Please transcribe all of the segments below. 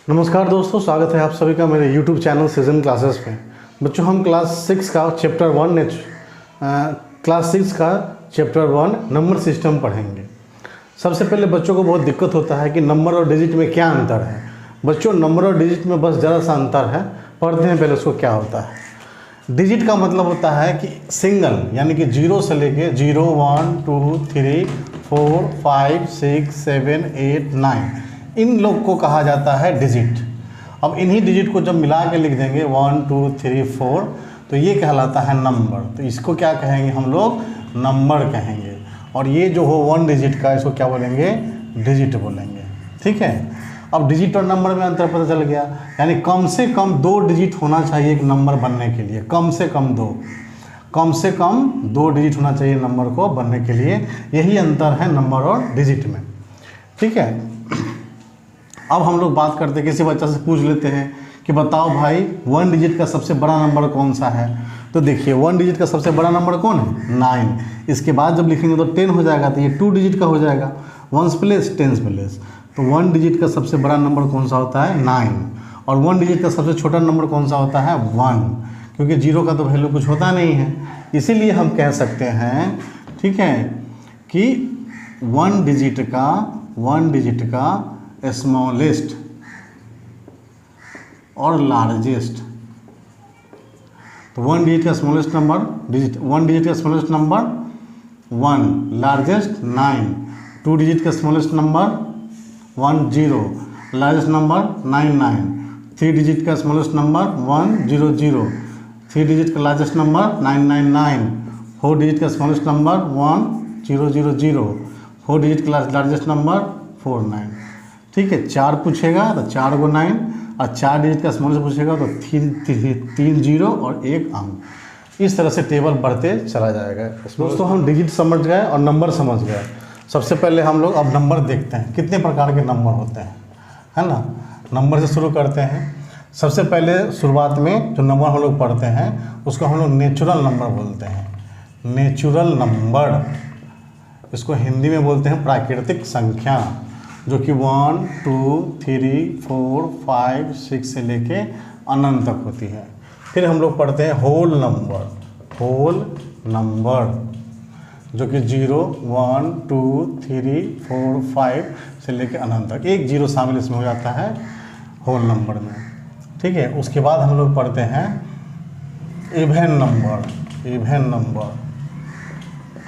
नमस्कार दोस्तों, स्वागत है आप सभी का मेरे YouTube चैनल सीजन क्लासेस में। बच्चों, हम क्लास 6 का चैप्टर 1 नंबर सिस्टम पढ़ेंगे। सबसे पहले बच्चों को बहुत दिक्कत होता है कि नंबर और डिजिट में क्या अंतर है। बच्चों, नंबर और डिजिट में बस ज़रा सा अंतर है। पढ़ते हैं पहले उसको क्या होता है। डिजिट का मतलब होता है कि सिंगल, यानी कि 0 से लेके 0, 1, 2, 3, 4, 5, 6, 7, 8, 9, इन लोग को कहा जाता है डिजिट। अब इन्हीं डिजिट को जब मिला के लिख देंगे 1, 2, 3, 4, तो ये कहलाता है नंबर। तो इसको क्या कहेंगे हम लोग? नंबर कहेंगे। और ये जो हो 1 डिजिट का, इसको क्या बोलेंगे? डिजिट बोलेंगे। ठीक है। अब डिजिट और नंबर में अंतर पता चल गया, यानी कम से कम 2 डिजिट होना चाहिए एक नंबर बनने के लिए। कम से कम 2 डिजिट होना चाहिए नंबर को बनने के लिए। यही अंतर है नंबर और डिजिट में। ठीक है। अब हम लोग बात करते हैं, किसी बच्चा से पूछ लेते हैं कि बताओ भाई 1 डिजिट का सबसे बड़ा नंबर कौन सा है। तो देखिए 1 डिजिट का सबसे बड़ा नंबर कौन है? 9। इसके बाद जब लिखेंगे तो 10 हो जाएगा, तो ये 2 डिजिट का हो जाएगा, 1s प्लेस 10s प्लेस। तो 1 डिजिट का सबसे बड़ा नंबर कौन सा होता है? 9। और 1 डिजिट का सबसे छोटा नंबर कौन सा होता है? 1, क्योंकि 0 का तो वैल्यू कुछ होता नहीं है। इसीलिए हम कह सकते हैं, ठीक है, कि 1 डिजिट का स्मॉलेस्ट और लार्जेस्ट। तो 1 डिजिट का स्मॉलेस्ट नंबर 1 डिजिट का स्मॉलेस्ट नंबर 1, लार्जेस्ट 9। 2 डिजिट का smallest number 1, 0, largest number 9, 9। 3 digit का स्मॉलेस्ट नंबर 1, 0, 0। 3 डिजिट का लार्जेस्ट नंबर 9, 9, 9। 4 डिजिट का स्मॉलेस्ट नंबर 1, 0, 0, 0। 4 डिजिट का लार्जेस्ट नंबर 4, 9। ठीक है। 4 पूछेगा तो 4 को 9, और 4 डिजिट का स्मॉलेस्ट पूछेगा तो 3 0 और 1 अंक। इस तरह से टेबल बढ़ते चला जाएगा। दोस्तों, हम डिजिट समझ गए और नंबर समझ गए। सबसे पहले हम लोग अब नंबर देखते हैं, कितने प्रकार के नंबर होते हैं, है ना। नंबर से शुरू करते हैं। सबसे पहले शुरुआत में जो नंबर हम लोग पढ़ते हैं उसको हम लोग नेचुरल नंबर बोलते हैं। नेचुरल नंबर, इसको हिंदी में बोलते हैं प्राकृतिक संख्या, जो कि 1, 2, 3, 4, 5, 6 से लेके अनंत तक होती है। फिर हम लोग पढ़ते हैं होल नंबर, जो कि 0, 1, 2, 3, 4, 5 से लेके अनंत तक। एक 0 शामिल इसमें हो जाता है होल नंबर में। ठीक है। उसके बाद हम लोग पढ़ते हैं इवन नंबर।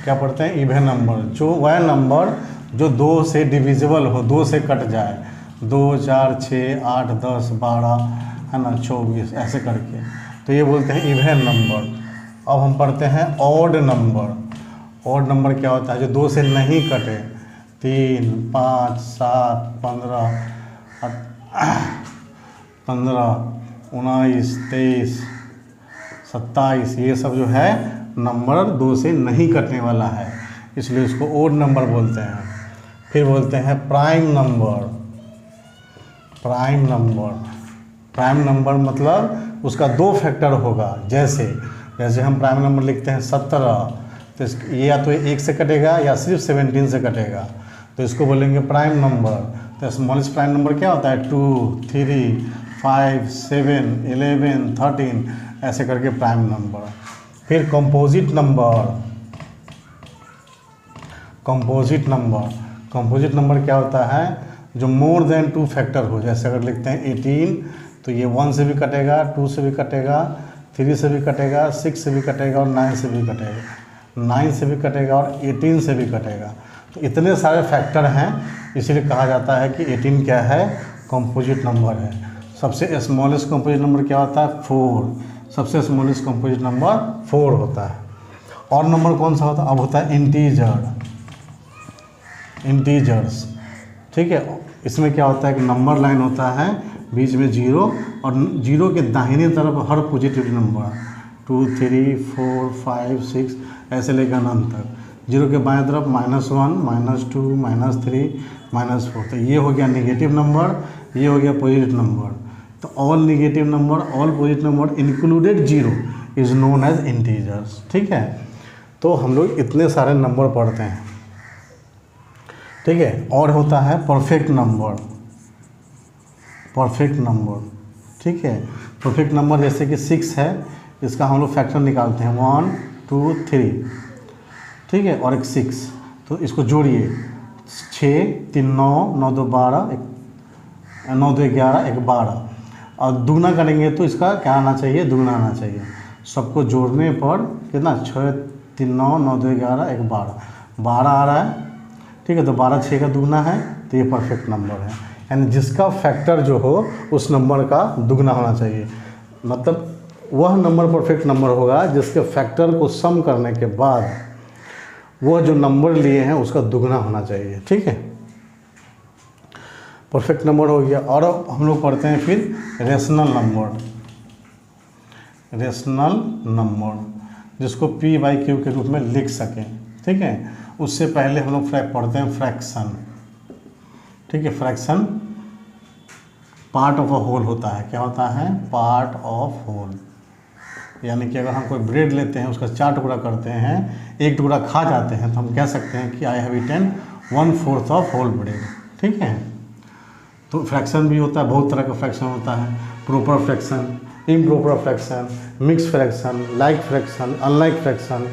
क्या पढ़ते हैं? इवन नंबर, जो वह नंबर जो 2 से डिविजिबल हो, 2 से कट जाए। 2, 4, 6, 8, 10, 12, है ना, 24, ऐसे करके, तो ये बोलते हैं इवन नंबर। अब हम पढ़ते हैं ऑड नंबर क्या होता है? जो 2 से नहीं कटे। 3, 5, 7, 15, 19, 23, 27, ये सब जो है नंबर 2 से नहीं कटने वाला है, इसलिए इसको ऑड नंबर बोलते हैं। फिर बोलते हैं प्राइम नंबर मतलब उसका 2 फैक्टर होगा। जैसे हम प्राइम नंबर लिखते हैं 17, तो ये या तो 1 से कटेगा या सिर्फ 17 से कटेगा, तो इसको बोलेंगे प्राइम नंबर। तो स्मॉलेस्ट प्राइम नंबर क्या होता है? 2, 3, 5, 7, 11, 13, ऐसे करके प्राइम नंबर। फिर कंपोजिट नंबर क्या होता है? जो मोर देन 2 फैक्टर हो। जैसे अगर लिखते हैं 18, तो ये 1 से भी कटेगा, 2 से भी कटेगा, 3 से भी कटेगा, 6 से भी कटेगा और 9 से भी कटेगा, 9 से भी कटेगा और 18 से भी कटेगा। तो इतने सारे फैक्टर हैं, इसीलिए कहा जाता है कि 18 क्या है? कंपोजिट नंबर है। सबसे स्मॉलेस्ट कंपोजिट नंबर क्या होता है? 4। सबसे स्मॉलेस्ट कंपोजिट नंबर 4 होता है। और नंबर कौन सा होता है? अब होता है इंटीजर्स। ठीक है। इसमें क्या होता है कि नंबर लाइन होता है, बीच में 0, और 0 के दाहिने तरफ हर पॉजिटिव नंबर 2, 3, 4, 5, 6 ऐसे लेकर अनंत तक। 0 के बाएं तरफ -1, -2, -3, -4। तो ये हो गया नेगेटिव नंबर, ये हो गया पॉजिटिव नंबर। तो all negative number, all positive number included 0 is known as integers. ठीक है। तो हम लोग इतने सारे नंबर पढ़ते हैं। ठीक है। और होता है परफेक्ट नंबर। Perfect number. ठीक है, परफेक्ट नंबर जैसे कि 6 है, इसका हम लोग फैक्टर निकालते हैं 1 2 3, ठीक है, और एक 6, तो इसको जोड़िए 6 3 9 9 2 12 9 2 11 1 12, और दुगना करेंगे तो इसका क्या आना चाहिए, दुगना आना चाहिए। सबको जोड़ने पर कितना 6 3 9 9 2 11 1 12 12 आ रहा है। ठीक है, तो 12 6 का दुगना है, तो ये परफेक्ट नंबर है। यानी जिसका फैक्टर जो हो उस नंबर का दुगना होना चाहिए, मतलब वह नंबर परफेक्ट नंबर होगा जिसके फैक्टर को सम करने के बाद वह जो नंबर लिए हैं उसका दुगना होना चाहिए। ठीक है, परफेक्ट नंबर हो गया। और अब हम लोग पढ़ते हैं फिर रेशनल नंबर। रेशनल नंबर जिसको P बाई Q के रूप में लिख सकें। ठीक है, उससे पहले हम लोग पढ़ते हैं फ्रैक्शन। ठीक है, fraction part of a whole होता है। क्या होता है, पार्ट ऑफ होल। यानी कि अगर हम कोई ब्रेड लेते हैं, उसका 4 टुकड़ा करते हैं, एक टुकड़ा खा जाते हैं, तो हम कह सकते हैं कि I have eaten 1/4 of whole bread. ठीक है, तो फ्रैक्शन भी होता है, बहुत तरह का फ्रैक्शन होता है, proper fraction, improper fraction, mix fraction, like fraction, unlike fraction,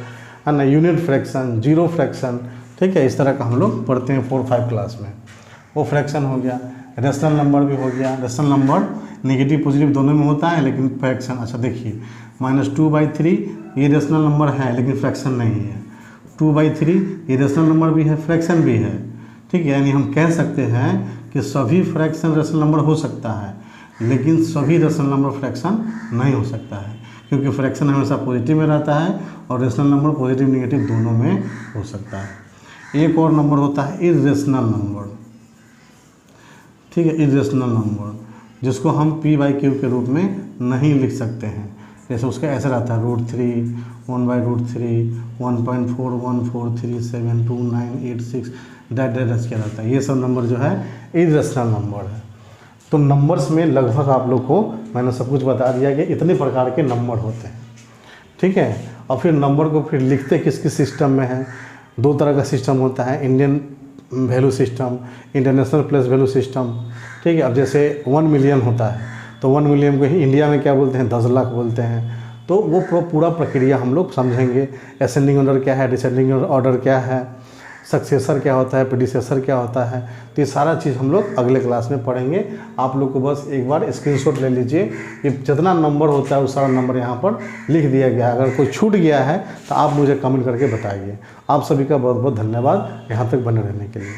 है ना, यूनिट फ्रैक्शन, जीरो फ्रैक्शन। ठीक है, इस तरह का हम लोग पढ़ते हैं 4-5 क्लास में। वो फ्रैक्शन हो गया। रेशनल नंबर भी हो गया। रेशनल नंबर नेगेटिव पॉजिटिव दोनों में होता है, लेकिन फ्रैक्शन, अच्छा देखिए -2/3 ये रेशनल नंबर है लेकिन फ्रैक्शन नहीं है। 2/3 ये रेशनल नंबर भी है, फ्रैक्शन भी है। ठीक है, यानी हम कह सकते हैं कि सभी फ्रैक्शन रेशनल नंबर हो सकता है, लेकिन सभी रेशनल नंबर फ्रैक्शन नहीं हो सकता है, क्योंकि फ्रैक्शन हमेशा पॉजिटिव में रहता है और रेशनल नंबर पॉजिटिव निगेटिव दोनों में हो सकता है। एक और नंबर होता है इर्रेशनल नंबर। ठीक है, इर्रेशनल नंबर जिसको हम P बाई Q के रूप में नहीं लिख सकते हैं। जैसे उसका ऐसा रहता है √3 1/√3 1.4143729886 डैट किया रहता है। ये सब नंबर जो है इर्रेशनल नंबर है। तो नंबर्स में लगभग आप लोग को मैंने सब कुछ बता दिया कि इतने प्रकार के नंबर होते हैं। ठीक है, और फिर नंबर को फिर लिखते किस किस सिस्टम में है। 2 तरह का सिस्टम होता है, Indian value system, international place value system. ठीक है, अब जैसे 1 मिलियन होता है, तो 1 मिलियन को ही इंडिया में क्या बोलते हैं, 10 लाख बोलते हैं। तो वो पूरा प्रक्रिया हम लोग समझेंगे। असेंडिंग ऑर्डर क्या है, डिसेंडिंग ऑर्डर क्या है, सक्सेसर क्या होता है, प्रीडिसेसर क्या होता है। तो ये सारा चीज़ हम लोग अगले क्लास में पढ़ेंगे। आप लोग को बस एक बार स्क्रीनशॉट ले लीजिए, ये जितना नंबर होता है वो सारा नंबर यहाँ पर लिख दिया गया है। अगर कोई छूट गया है तो आप मुझे कमेंट करके बताइए। आप सभी का बहुत बहुत धन्यवाद यहाँ तक बने रहने के लिए।